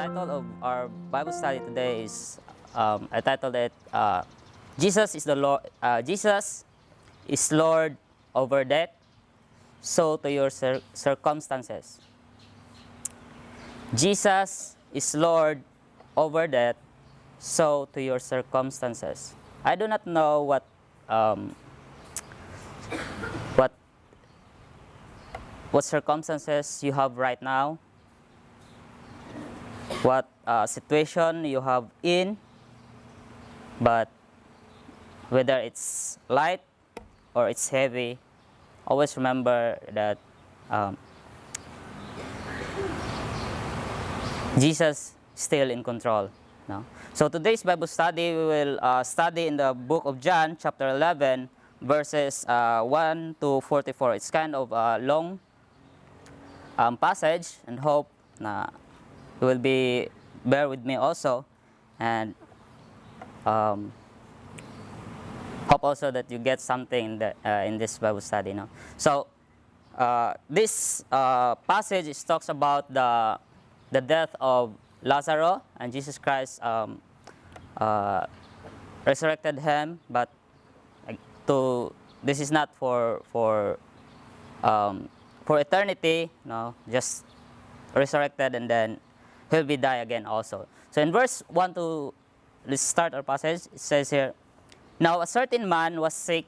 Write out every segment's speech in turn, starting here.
title of our Bible study today is I titled it Jesus is the Lord. Jesus is Lord over death. So to your circumstances. Jesus is Lord over death. So to your circumstances. I do not know what circumstances you have right now, what situation you have in, but whether it's light or it's heavy, always remember that Jesus is still in control. No? So today's Bible study, we will study in the book of John, chapter 11, verses 1 to 44. It's kind of a long passage, and hope na you will bear with me also, and hope also that you get something in this Bible study. No? So this passage talks about the death of Lazarus, and Jesus Christ resurrected him, but this is not for eternity. No, just resurrected, and then he'll be die again also. So in verse 1 to, let's start our passage. It says here, now a certain man was sick,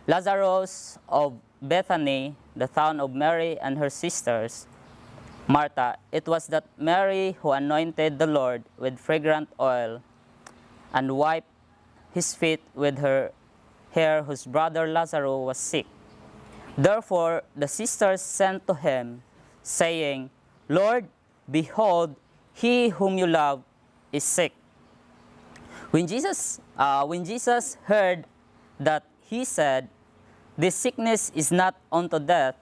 Lazarus of Bethany, the town of Mary and her sisters Martha. It was that Mary who anointed the Lord with fragrant oil and wiped his feet with her hair, whose brother Lazarus was sick. Therefore the sisters sent to him, saying, Lord, behold, he whom you love is sick. When Jesus heard that, he said, this sickness is not unto death,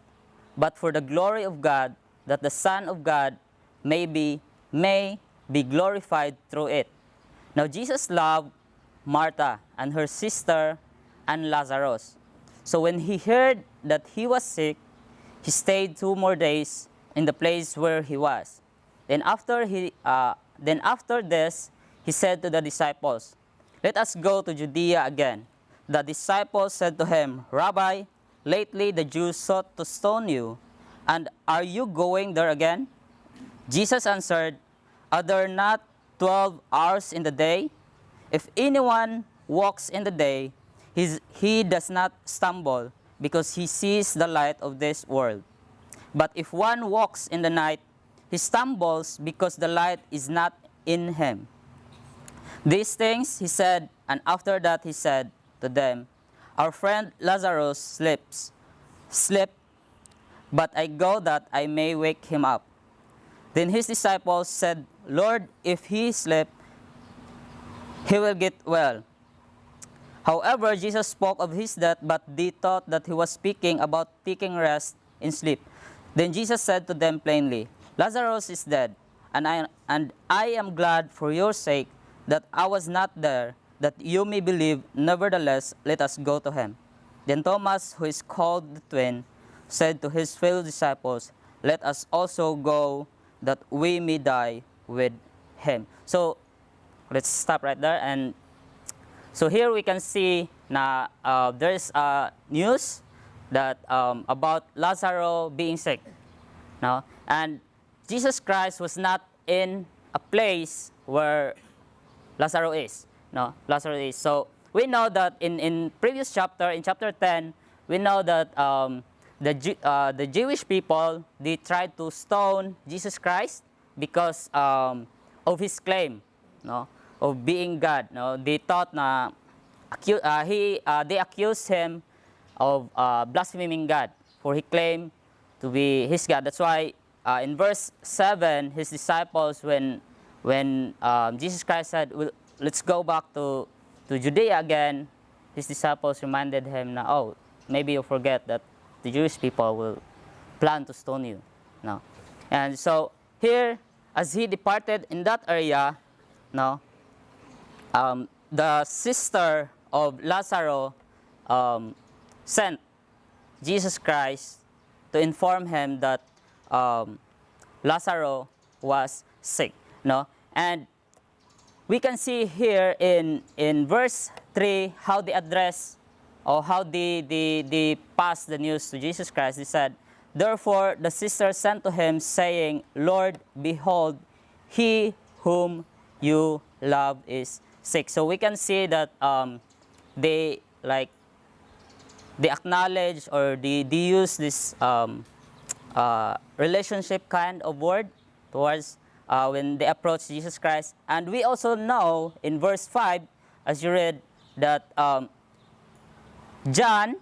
but for the glory of God, that the Son of God may be glorified through it. Now Jesus loved Martha and her sister and Lazarus. So when he heard that he was sick, he stayed 2 more days in the place where he was. Then after this, he said to the disciples, let us go to Judea again. The disciples said to him, Rabbi, lately the Jews sought to stone you, and are you going there again? Jesus answered, are there not 12 hours in the day? If anyone walks in the day, he does not stumble, because he sees the light of this world. But if one walks in the night, he stumbles, because the light is not in him. These things he said, and after that he said to them, our friend Lazarus slept, but I go that I may wake him up. Then his disciples said, Lord, if he sleep, he will get well. However, Jesus spoke of his death, but they thought that he was speaking about taking rest in sleep. Then Jesus said to them plainly, Lazarus is dead, and I am glad for your sake that I was not there, that you may believe. Nevertheless, let us go to him. Then Thomas, who is called the twin, said to his fellow disciples, let us also go, that we may die with him. So let's stop right there. And so here we can see na there is news that about Lazarus being sick. No? And Jesus Christ was not in a place where Lazarus is. No, Lazarus is. So we know that in previous chapter, in chapter 10, we know that the Jewish people, they tried to stone Jesus Christ because of his claim, no, of being God. No, they thought na they accused him of blaspheming God, for he claimed to be his God. That's why in verse 7, his disciples, when Jesus Christ said, well, let's go back to Judea again, his disciples reminded him, na, oh, maybe you forget that the Jewish people will plan to stone you. No? And so here, as he departed in that area, no, the sister of Lazarus sent Jesus Christ to inform him that Lazarus was sick. no? And we can see here in verse 3 how they address or how they pass the news to Jesus Christ. They said, "Therefore the sisters sent to him, saying, Lord, behold, he whom you love is sick." So we can see that they acknowledge or they use this relationship kind of word towards when they approach Jesus Christ. And we also know in verse 5, as you read, that John,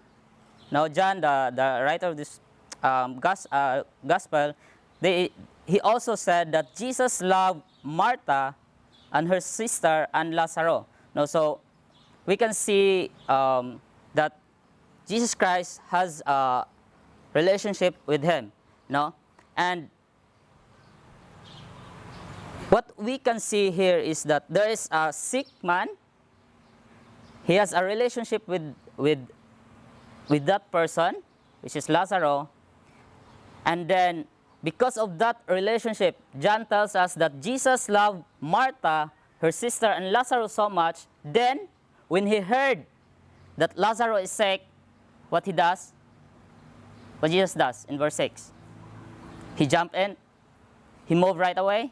the writer of this gospel, he also said that Jesus loved Martha and her sister and Lazarus. No, so we can see that Jesus Christ has a relationship with him, no? And what we can see here is that there is a sick man. He has a relationship with that person, which is Lazarus. And then, because of that relationship, John tells us that Jesus loved Martha, her sister, and Lazarus so much. Then, when he heard that Lazarus is sick, what he does? What Jesus does in verse 6. He jumped in. He moved right away.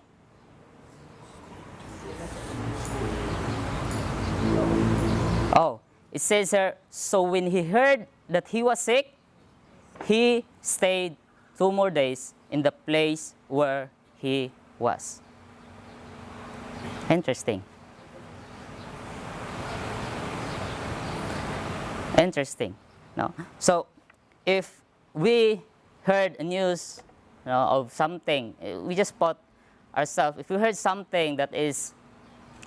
Oh, it says here, so when he heard that he was sick, he stayed 2 more days in the place where he was. Interesting. Interesting. No? So, if we heard news of something, we just put ourselves, if we heard something that is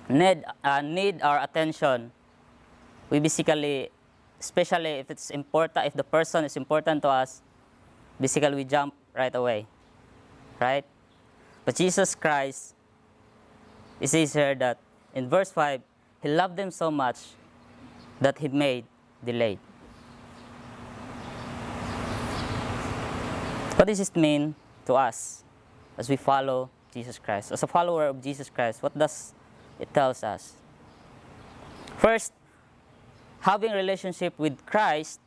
need our attention, we basically, especially if it's important, if the person is important to us, basically we jump right away, right? But Jesus Christ, it says here that in verse 5, he loved them so much that he made delayed. What does this mean to us as we follow Jesus Christ? As a follower of Jesus Christ, what does it tells us? First, having a relationship with Christ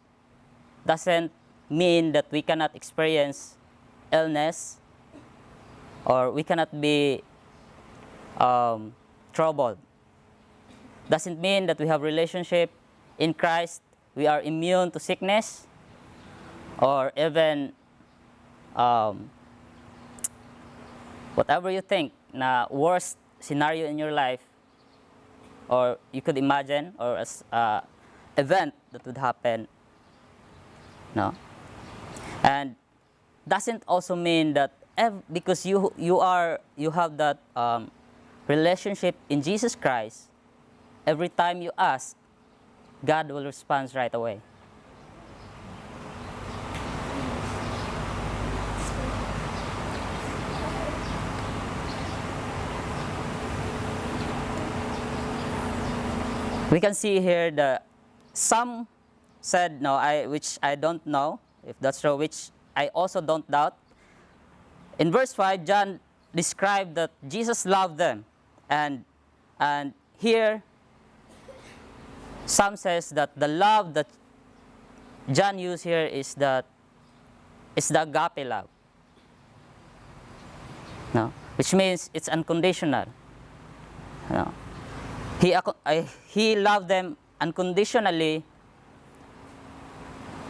doesn't mean that we cannot experience illness or we cannot be troubled. Doesn't mean that we have relationship in Christ, we are immune to sickness or even whatever you think na worst scenario in your life or you could imagine or as event that would happen. No. And doesn't also mean that because you have that relationship in Jesus Christ, every time you ask, God will respond right away. We can see here that some said, no, which I don't know if that's true, which I also don't doubt. In verse 5, John described that Jesus loved them. And here, some says that the love that John used here is the agape love. No? Which means it's unconditional. No? He loved them unconditionally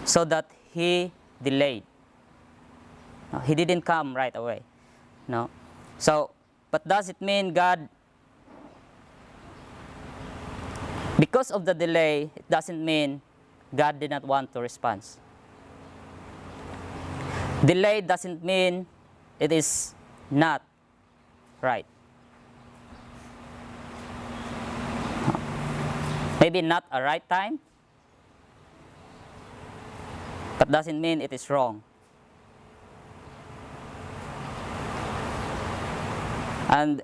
so that he delayed. No, he didn't come right away. No? So, but does it mean God, because of the delay, it doesn't mean God did not want to respond. Delay doesn't mean it is not right. Maybe not a right time, but doesn't mean it is wrong. And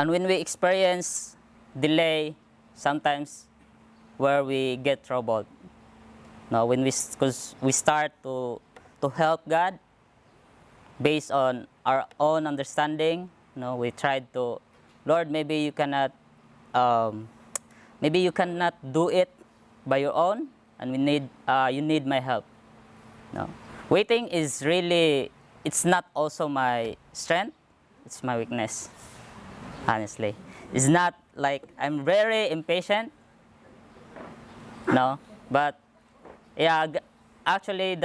when we experience delay, sometimes where we get troubled. Now, because we start to help God, based on our own understanding. We tried to, Lord, um, maybe you cannot do it by your own, and you need my help. No, waiting is really, it's not also my strength, it's my weakness. Honestly, it's not like I'm very impatient. No, but yeah, actually,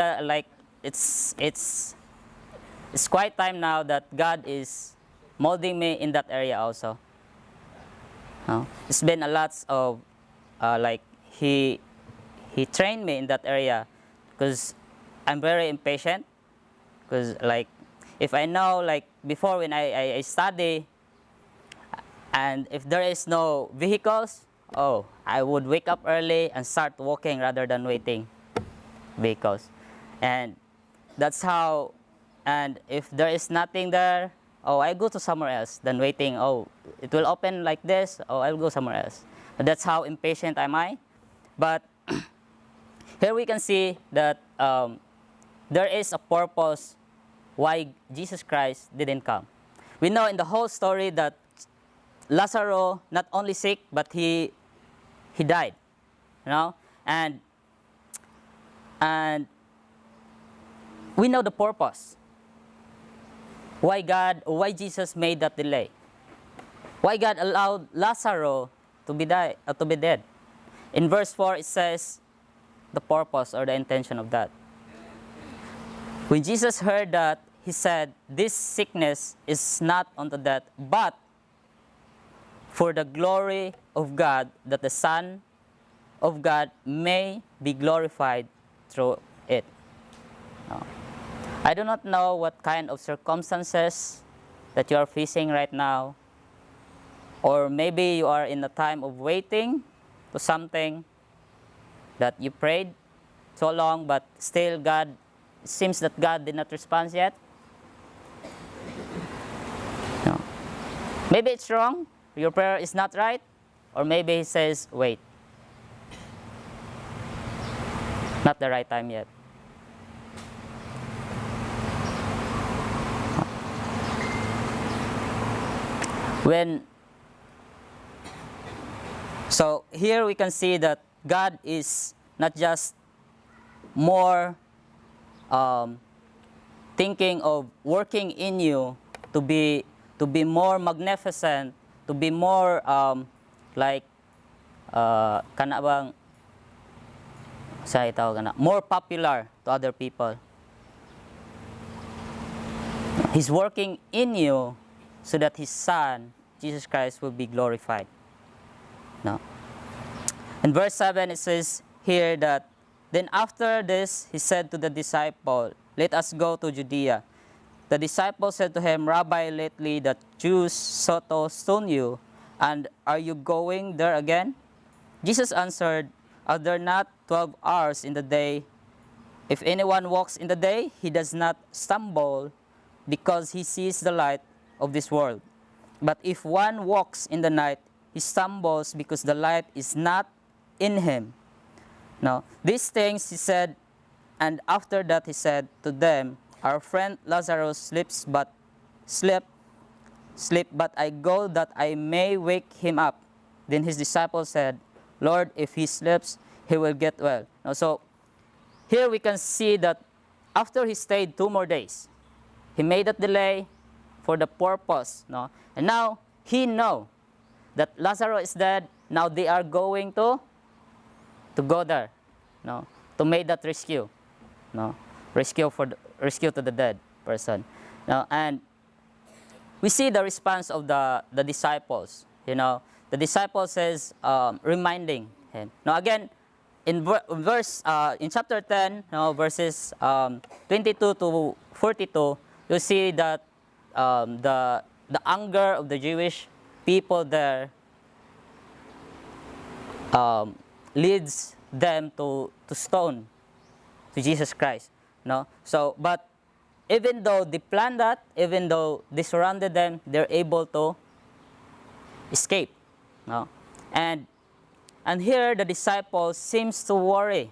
it's quite time now that God is molding me in that area also. No? It's been a lot of like he trained me in that area, because I'm very impatient. Because like if I know, like before when I study, and if there is no vehicles, oh, I would wake up early and start walking rather than waiting vehicles. And that's how, and if there is nothing there, oh, I go to somewhere else than waiting. Oh, it will open like this, oh, I'll go somewhere else. But that's how impatient am I. But here we can see that there is a purpose why Jesus Christ didn't come. We know in the whole story that Lazarus not only sick, but he died, and we know the purpose why Jesus made that delay, why God allowed Lazarus to be dead. In verse 4 it says the purpose or the intention of that. When Jesus heard that, he said, "This sickness is not unto death, but for the glory of God, that the Son of God may be glorified through it." I do not know what kind of circumstances that you are facing right now, or maybe you are in a time of waiting to something that you prayed so long, but still it seems that God did not respond yet. No. Maybe it's wrong, your prayer is not right, or maybe he says, wait, not the right time yet. So here we can see that God is not just more thinking of working in you to be more magnificent, to be more more popular to other people. He's working in you so that His Son, Jesus Christ, will be glorified. No. In verse 7 it says here that, "Then after this he said to the disciple, 'Let us go to Judea.' The disciple said to him, 'Rabbi, lately the Jews sought to stone you, and are you going there again?' Jesus answered, 'Are there not 12 hours in the day? If anyone walks in the day, he does not stumble, because he sees the light of this world. But if one walks in the night, he stumbles, because the light is not in him.' Now, these things he said, and after that he said to them, 'Our friend Lazarus sleeps, but I go that I may wake him up.' Then his disciples said, 'Lord, if he sleeps, he will get well.'" Now, so here we can see that after he stayed 2 more days, he made that delay for the purpose. No? And now he know that Lazarus is dead. Now they are going to go there, no, to make that rescue, no, rescue to the dead person. Now, and we see the response of the disciples. The disciple says, reminding him. Now again, in chapter 10, verses 22 to 42, you see that the anger of the Jewish people there leads them to stone to Jesus Christ. No? So, but even though they planned that, even though they surrounded them, they're able to escape. No? And here the disciples seems to worry,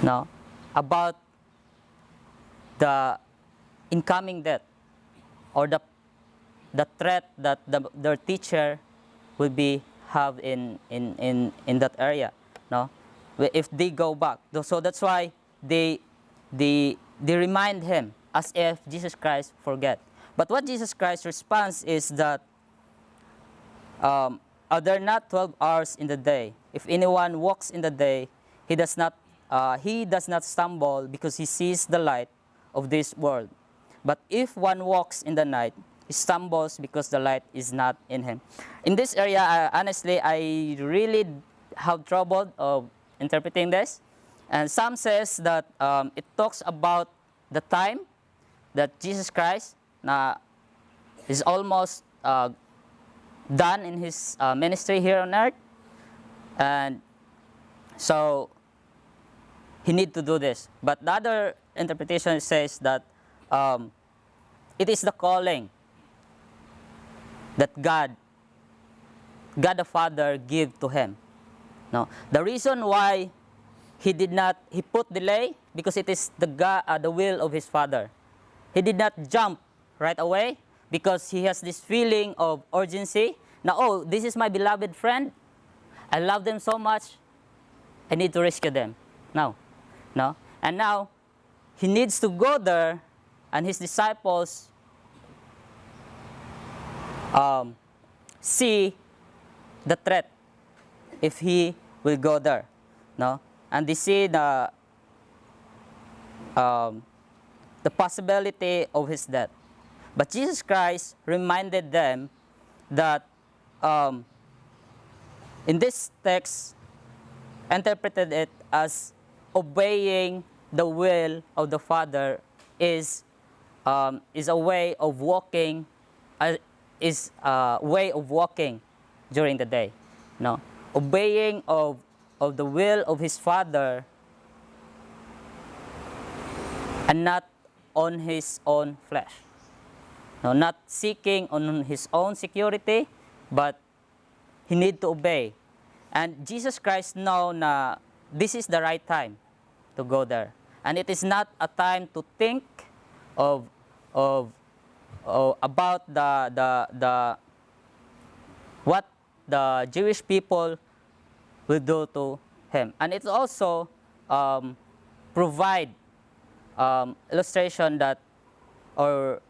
no, about the incoming death, or the threat that their teacher will be have in that area, no, if they go back. So that's why they remind him as if Jesus Christ forget. But what Jesus Christ responds is that, are there not 12 hours in the day? If anyone walks in the day, he does not stumble, because he sees the light of this world. But if one walks in the night, he stumbles because the light is not in him. In this area, honestly, I really have trouble of interpreting this. And some says that it talks about the time that Jesus Christ is almost done in his ministry here on earth, and so he need to do this. But the other interpretation says that it is the calling that God the Father give to him. No, the reason why he put delay, because it is the will of his Father. He did not jump right away, because he has this feeling of urgency. Now, oh, this is my beloved friend. I love them so much. I need to rescue them. No. And now, he needs to go there, and his disciples see the threat if he will go there. No? And they see the possibility of his death. But Jesus Christ reminded them that in this text, interpreted it as obeying the will of the Father is a way of walking, during the day. No, obeying of the will of his Father, and not on his own flesh. No, not seeking on his own security, but he need to obey. And Jesus Christ know na this is the right time to go there. And it is not a time to think about the what the Jewish people will do to him. And it also provide illustration that, or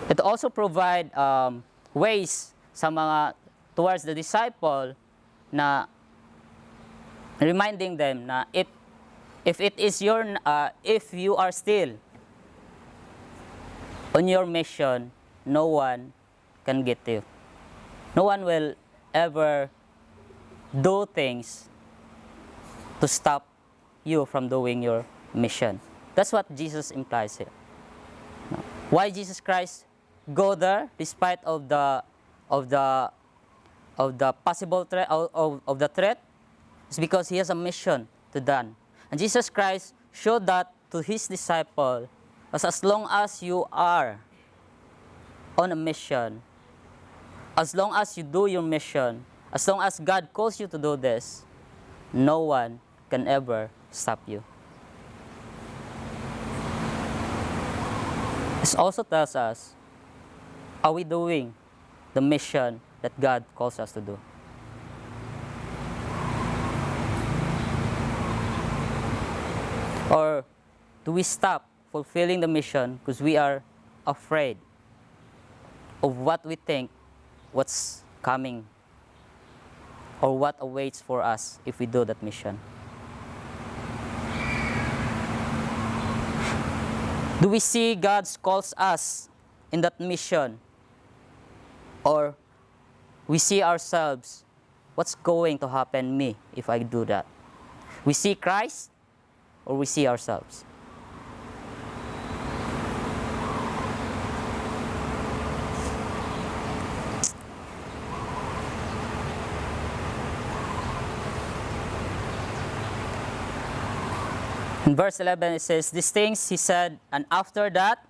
it also provide ways sa mga towards the disciple, na reminding them na if you are still on your mission, no one can get you. No one will ever do things to stop you from doing your mission. That's what Jesus implies here. Why Jesus Christ go there despite of the possible threat of the threat? It's because he has a mission to done. And Jesus Christ showed that to his disciple, as long as you are on a mission, as long as you do your mission, as long as God calls you to do this, no one can ever stop you. This also tells us, are we doing the mission that God calls us to do? Or do we stop fulfilling the mission because we are afraid of what we think, what's coming, or what awaits for us if we do that mission? Do we see God calls us in that mission? Or we see ourselves, what's going to happen to me if I do that? We see Christ, or we see ourselves? In verse 11 it says, these things he said, and after that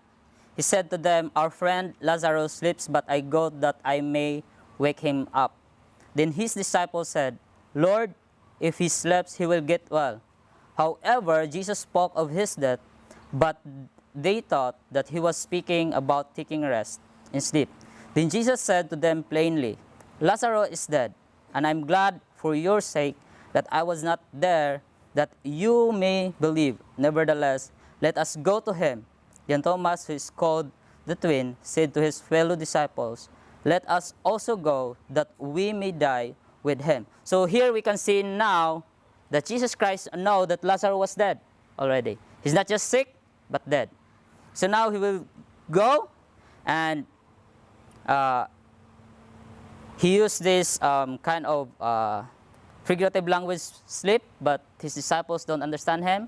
he said to them, our friend Lazarus sleeps, but I go that I may wake him up. Then his disciples said, Lord, if he sleeps, he will get well. However, Jesus spoke of his death, but they thought that he was speaking about taking rest in sleep. Then Jesus said to them plainly, Lazarus is dead, and I'm glad for your sake that I was not there, that you may believe. Nevertheless, let us go to him. Then Thomas, who is called the twin, said to his fellow disciples, let us also go, that we may die with him. So here we can see now that Jesus Christ know that Lazarus was dead already. He's not just sick, but dead. So now he will go, and he used this kind of figurative language, sleep, but his disciples don't understand him.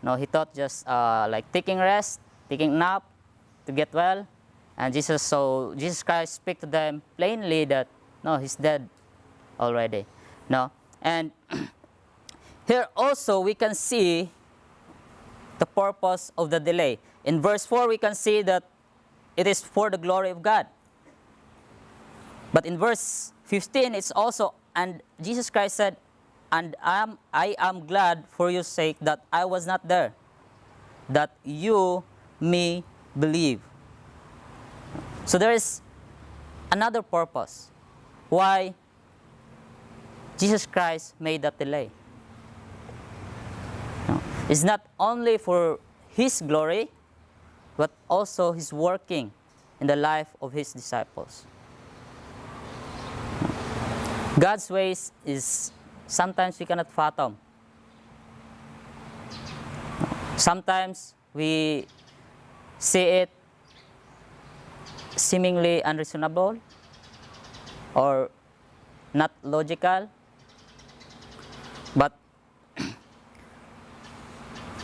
No, he thought just like taking rest, taking nap to get well. And Jesus Christ speak to them plainly that no, he's dead already. No, and here also we can see the purpose of the delay. In verse 4, we can see that it is for the glory of God. But in verse 15, it's also, and Jesus Christ said, and I am glad for your sake that I was not there, that you may believe. So there is another purpose why Jesus Christ made that delay. No, it's not only for his glory, but also his working in the life of his disciples. God's ways is sometimes we cannot fathom. Sometimes we see it seemingly unreasonable or not logical. But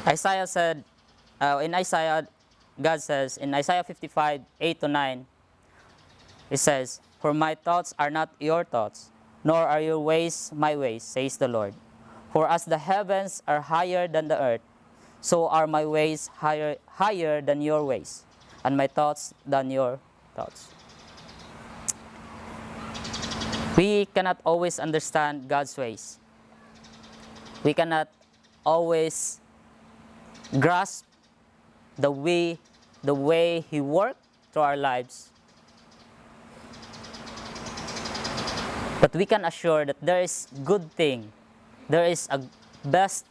Isaiah said, in Isaiah, God says, in Isaiah 55, 8-9, it says, for my thoughts are not your thoughts, nor are your ways my ways, says the Lord. For as the heavens are higher than the earth, so are my ways higher than your ways, and my thoughts than your thoughts. We cannot always understand God's ways. We cannot always grasp the way He works through our lives. But we can assure that there is good thing. There is a best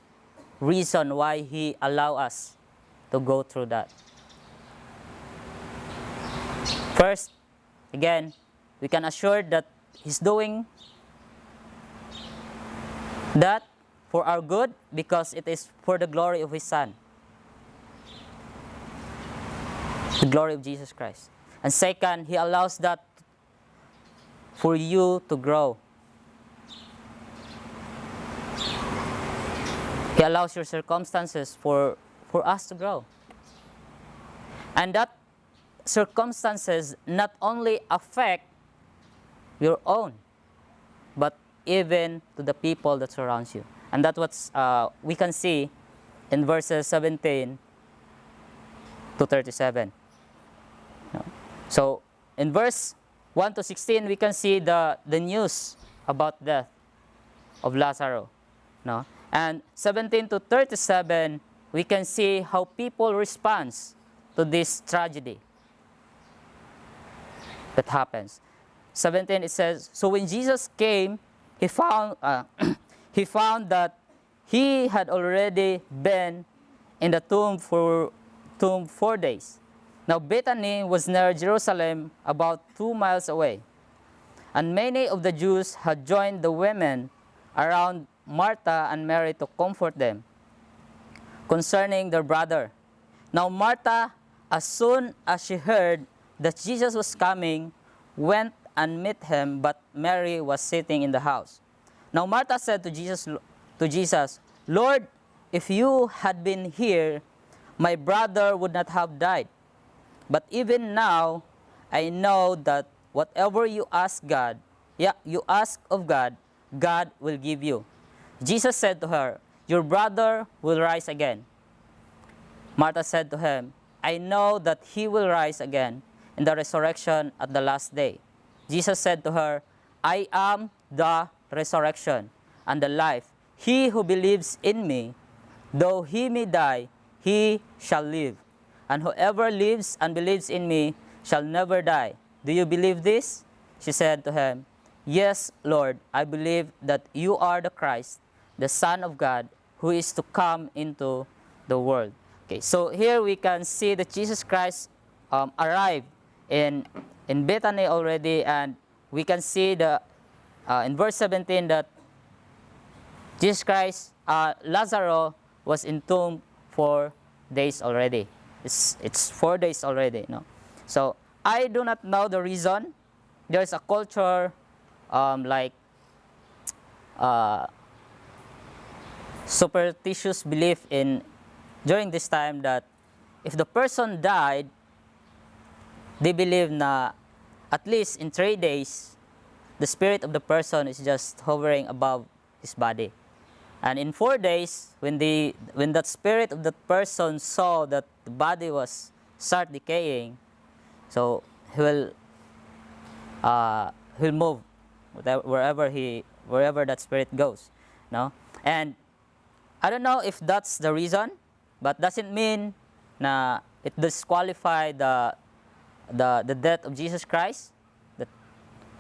reason why He allow us to go through that. First, again, we can assure that He's doing that for our good because it is for the glory of His Son. The glory of Jesus Christ. And second, He allows that for you to grow. He allows your circumstances for us to grow. And that circumstances not only affect your own, but even to the people that surrounds you. And that's what we can see in verses 17 to 37. So in verse 1 to 16, we can see the news about death of Lazarus. No? And 17 to 37, we can see how people respond to this tragedy that happens. 17, it says, so when Jesus came, he found that he had already been in the tomb for 4 days. Now Bethany was near Jerusalem, about 2 miles away. And many of the Jews had joined the women around Martha and Mary to comfort them concerning their brother. Now Martha, as soon as she heard that Jesus was coming, went and met him, but Mary was sitting in the house. Now Martha said to Jesus, Lord, if you had been here, my brother would not have died. But even now, I know that whatever you ask of God, God will give you. Jesus said to her, your brother will rise again. Martha said to him, I know that he will rise again in the resurrection at the last day. Jesus said to her, I am the resurrection and the life. He who believes in me, though he may die, he shall live. And whoever lives and believes in me shall never die. Do you believe this? She said to him, Yes, Lord, I believe that you are the Christ, the Son of God, who is to come into the world. Okay, so here we can see that Jesus Christ arrived in Bethany already, and we can see in verse 17 that Jesus Christ, Lazarus was entombed 4 days already. It's 4 days already, no? So I do not know the reason. There's a culture like superstitious belief in during this time that if the person died, they believe na at least in 3 days, the spirit of the person is just hovering above his body. And in 4 days, when that spirit of that person saw that the body was start decaying, so he'll move wherever that spirit goes, no? And I don't know if that's the reason, but doesn't mean na it disqualify the death of Jesus Christ,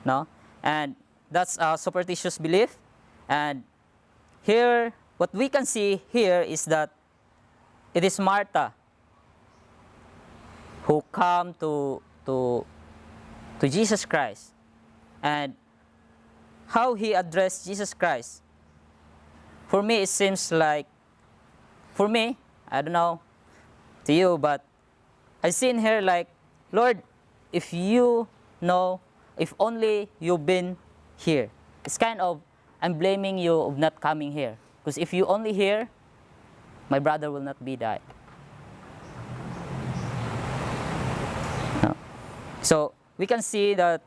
no? And that's a superstitious belief. And here, what we can see here is that it is Martha who come to Jesus Christ, and how he addressed Jesus Christ. For me, it seems like, for me, I don't know to you, but I see in here like, Lord, if you know, if only you've been here. It's kind of, I'm blaming you of not coming here. Because if you only here, my brother will not be died. No. So we can see that,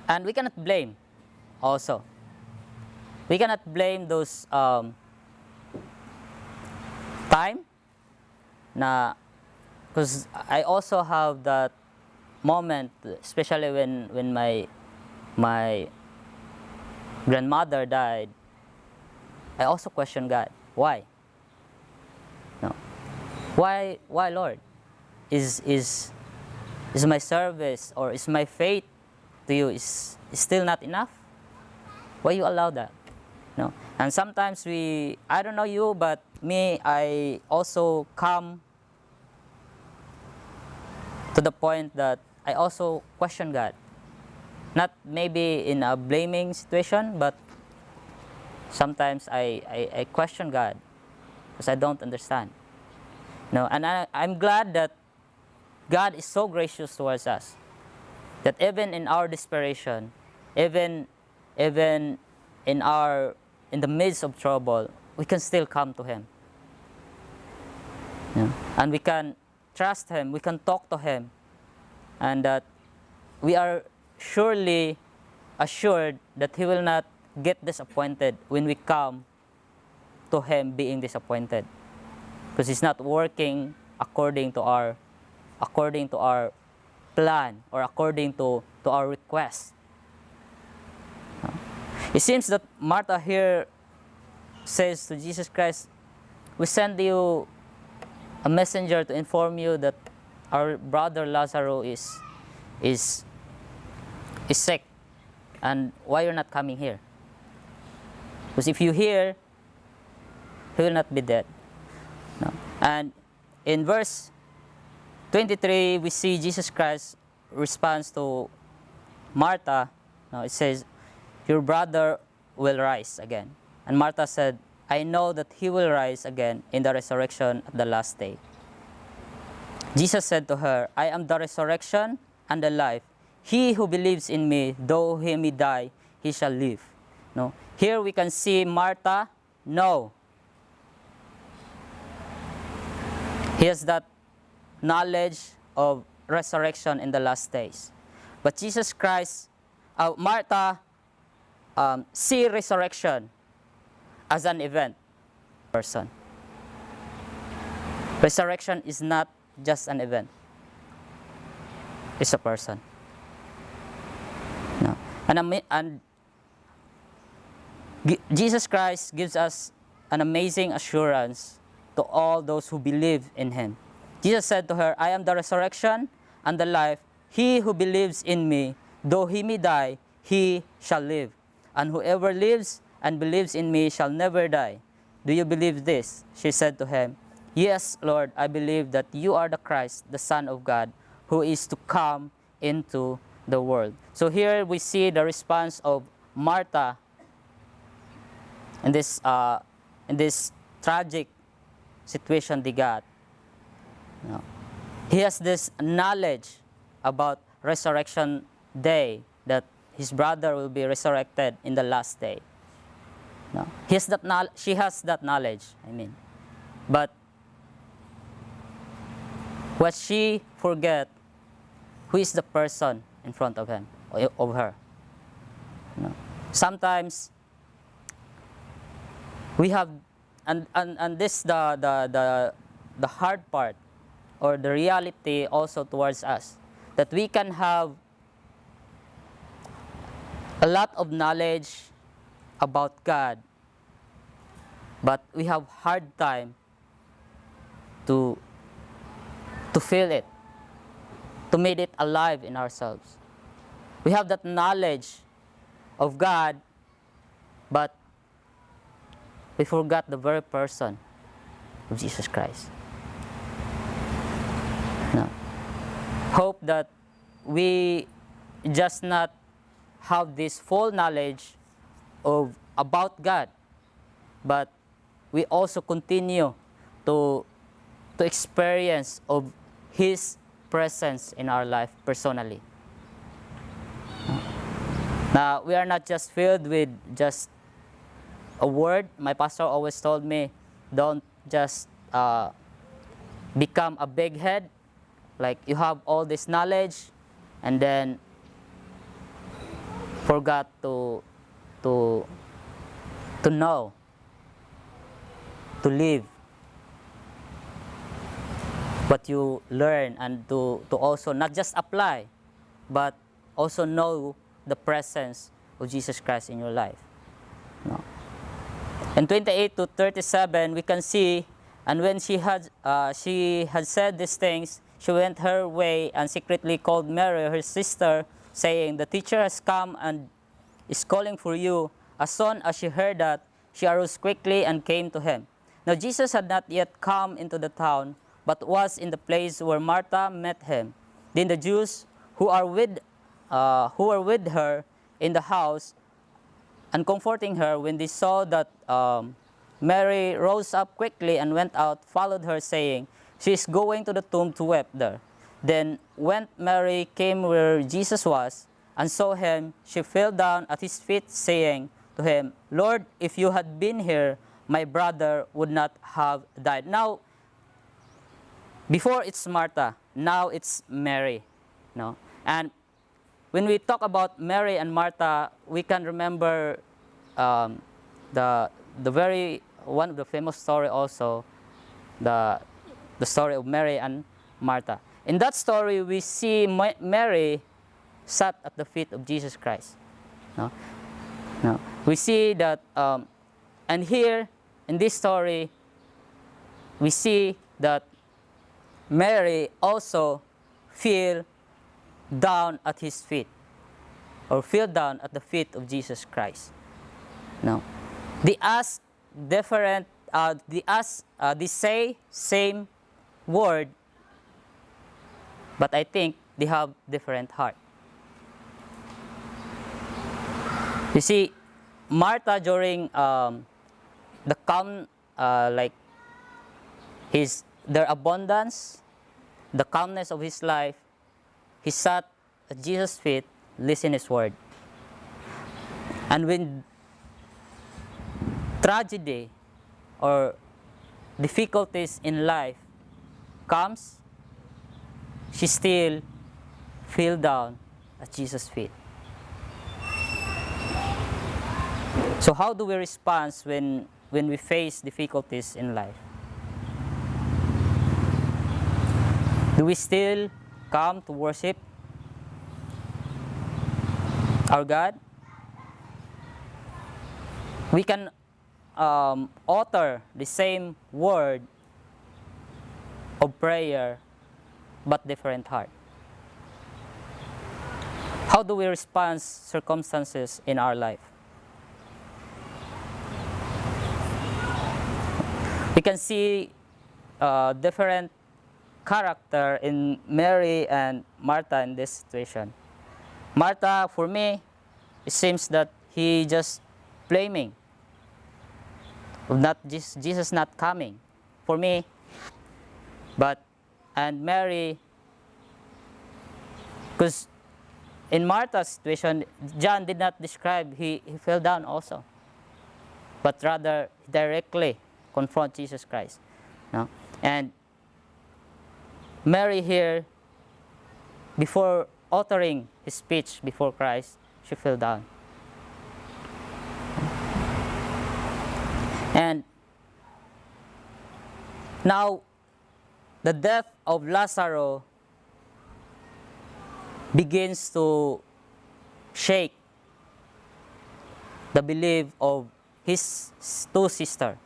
and we cannot blame also. We cannot blame those time na, because I also have that moment, especially when my grandmother died. I also question God. Why? No. Why Lord? Is my service or is my faith to you is still not enough? Why you allow that? No. And sometimes I don't know you, but me, I also come to the point that I also question God. Not maybe in a blaming situation, but sometimes I question God because I don't understand. No, and I'm glad that God is so gracious towards us that even in our desperation, even in the midst of trouble, we can still come to Him. Yeah. And we can trust Him, we can talk to Him, and that we are surely assured that He will not get disappointed when we come to Him being disappointed, because He's not working according to our plan or according to our request. It seems that Martha here says to Jesus Christ, we send you a messenger to inform you that our brother Lazarus is sick, and why you're not coming here? Because if you hear, he will not be dead. No. And in verse 23, we see Jesus Christ responds to Martha. No, it says, your brother will rise again. And Martha said, I know that he will rise again in the resurrection at the last day. Jesus said to her, I am the resurrection and the life. He who believes in me, though he may die, he shall live. No? Here we can see Martha, no. He has that knowledge of resurrection in the last days. But Jesus Christ, Martha, see resurrection as an event person. Resurrection is not just an event. It's a person. No. And Jesus Christ gives us an amazing assurance to all those who believe in him. Jesus said to her, I am the resurrection and the life. He who believes in me, though he may die, he shall live. And whoever lives and believes in me shall never die. Do you believe this? She said to him, Yes, Lord, I believe that you are the Christ, the Son of God, who is to come into the world. So here we see the response of Martha in this tragic situation they got. You know, he has this knowledge about resurrection day, that his brother will be resurrected in the last day. No, she has that knowledge, but what she forget, who is the person in front of him or of her. No. Sometimes we have, and this the hard part, or the reality also towards us, that we can have a lot of knowledge about God, but we have hard time to feel it, to make it alive in ourselves. We have that knowledge of God, but we forgot the very person of Jesus Christ. No. Hope that we just not have this full knowledge about God, but we also continue to experience of His presence in our life personally. Now, we are not just filled with just a word. My pastor always told me, don't just become a big head, like you have all this knowledge and then forgot to know, to live what you learn, and to also not just apply, but also know the presence of Jesus Christ in your life. No. In 28 to 37, we can see, and when she had said these things, she went her way and secretly called Mary, her sister, saying, The teacher has come and is calling for you. As soon as she heard that, she arose quickly and came to him. Now Jesus had not yet come into the town, but was in the place where Martha met him. Then the Jews who were with her in the house, and comforting her, when they saw that Mary rose up quickly and went out, followed her, saying, She is going to the tomb to weep there. Then when Mary came where Jesus was, and saw him, she fell down at his feet, saying to him, Lord, if you had been here, my brother would not have died. Now, before it's Martha, now it's Mary. No? And when we talk about Mary and Martha, we can remember the very one of the famous story also, the story of Mary and Martha. In that story, we see Mary sat at the feet of Jesus Christ. No? No. We see that, and here in this story, we see that Mary also fell down at his feet, or fell down at the feet of Jesus Christ. No. They ask different, they say same word, but I think they have different heart. You see, Martha, during the calm, like their abundance, the calmness of his life, he sat at Jesus' feet, listened his word. And when tragedy or difficulties in life comes, she still fell down at Jesus' feet. So how do we respond when we face difficulties in life? Do we still come to worship our God? We can utter the same word of prayer, but different heart. How do we respond circumstances in our life? We can see different character in Mary and Martha in this situation. Martha, for me, it seems that he just blaming of not Jesus not coming for me. And Mary, because in Martha's situation, John did not describe he fell down also, but rather directly confront Jesus Christ. No? And Mary here, before uttering his speech before Christ, she fell down. And now, the death of Lazarus begins to shake the belief of his two sisters.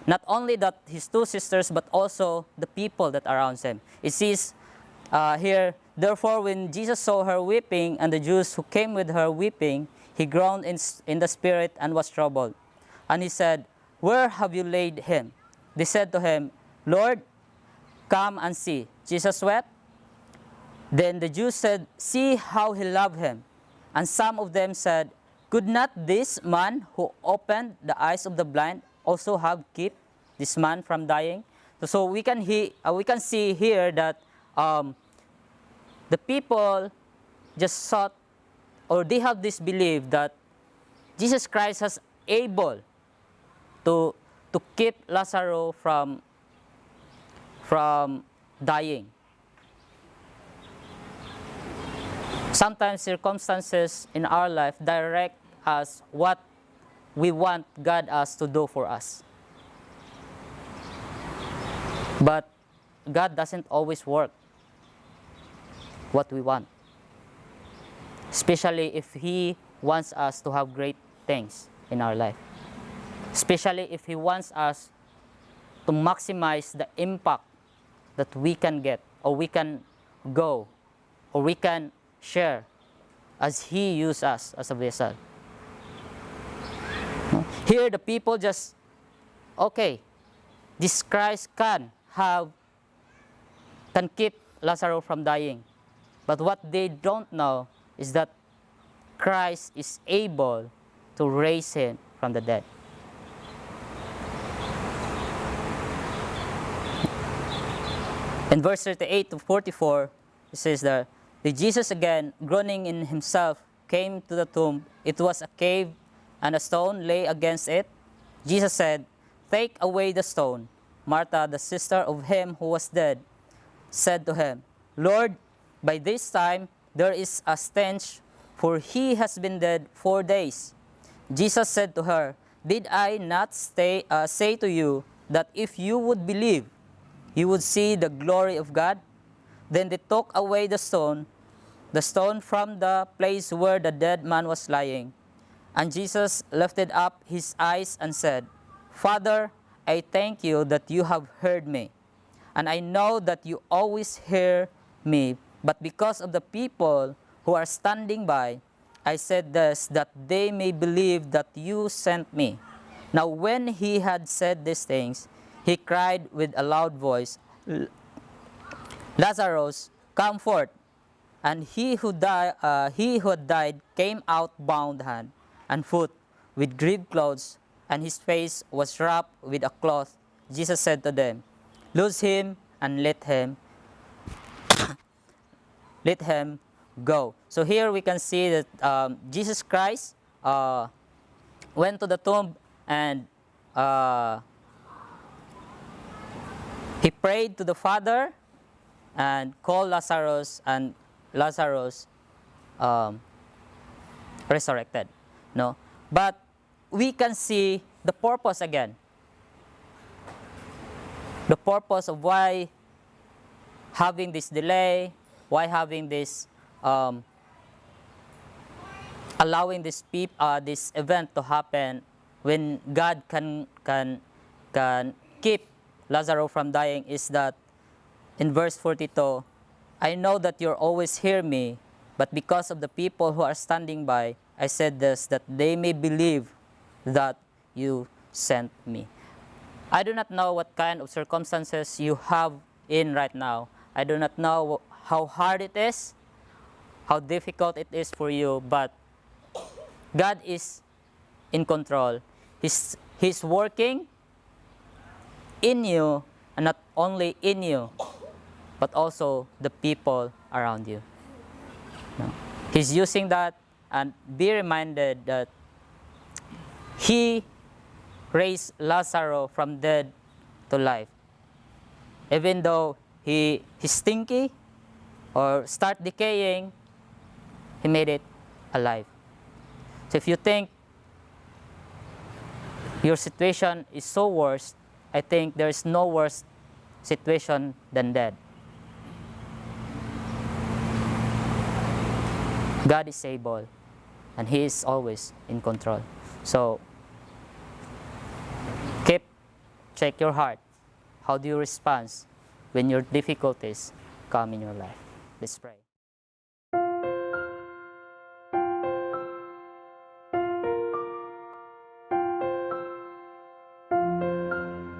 Not only that his two sisters, but also the people that around him. It says here, therefore when Jesus saw her weeping, and the Jews who came with her weeping, he groaned in the spirit and was troubled. And he said, where have you laid him? They said to him, Lord, come and see. Jesus wept. Then the Jews said, see how he loved him. And some of them said, could not this man who opened the eyes of the blind also have kept this man from dying? So we can see here that the people just thought, or they have this belief that Jesus Christ is able to keep Lazarus from dying. Sometimes circumstances in our life direct us what we want God us to do for us. But God doesn't always work what we want. Especially if He wants us to have great things in our life. Especially if He wants us to maximize the impact that we can get, or we can go, or we can share as He uses us as a vessel. Here the people just, okay, this Christ can keep Lazarus from dying. But what they don't know is that Christ is able to raise him from the dead. In verse 38 to 44, it says that, Jesus again, groaning in himself, came to the tomb. It was a cave, and a stone lay against it. Jesus said, take away the stone. Martha, the sister of him who was dead, said to him, Lord, by this time there is a stench, for he has been dead 4 days. Jesus said to her, did I not say to you that if you would believe, you would see the glory of God? Then they took away the stone from the place where the dead man was lying. And Jesus lifted up his eyes and said, Father, I thank you that you have heard me. And I know that you always hear me, but because of the people who are standing by, I said this, that they may believe that you sent me. Now when he had said these things, he cried with a loud voice, Lazarus, come forth. And he who had died came out bound hand and foot with grave clothes, and his face was wrapped with a cloth. Jesus said to them, loose him and let him go. So here we can see that Jesus Christ went to the tomb, and he prayed to the Father and called Lazarus, and Lazarus resurrected. No, but we can see the purpose again. The purpose of why having this delay, why having this allowing this event to happen when God can keep Lazarus from dying is that in verse 42, I know that you always hear me, but because of the people who are standing by, I said this, that they may believe that you sent me. I do not know what kind of circumstances you have in right now. I do not know how hard it is, how difficult it is for you, but God is in control. He's working in you, and not only in you, but also the people around you. No. He's using that, and be reminded that He raised Lazarus from dead to life. Even though he's stinky or start decaying, He made it alive. So if you think your situation is so worse, I think there is no worse situation than dead. God is able, and He is always in control. So check your heart. How do you respond when your difficulties come in your life? Let's pray.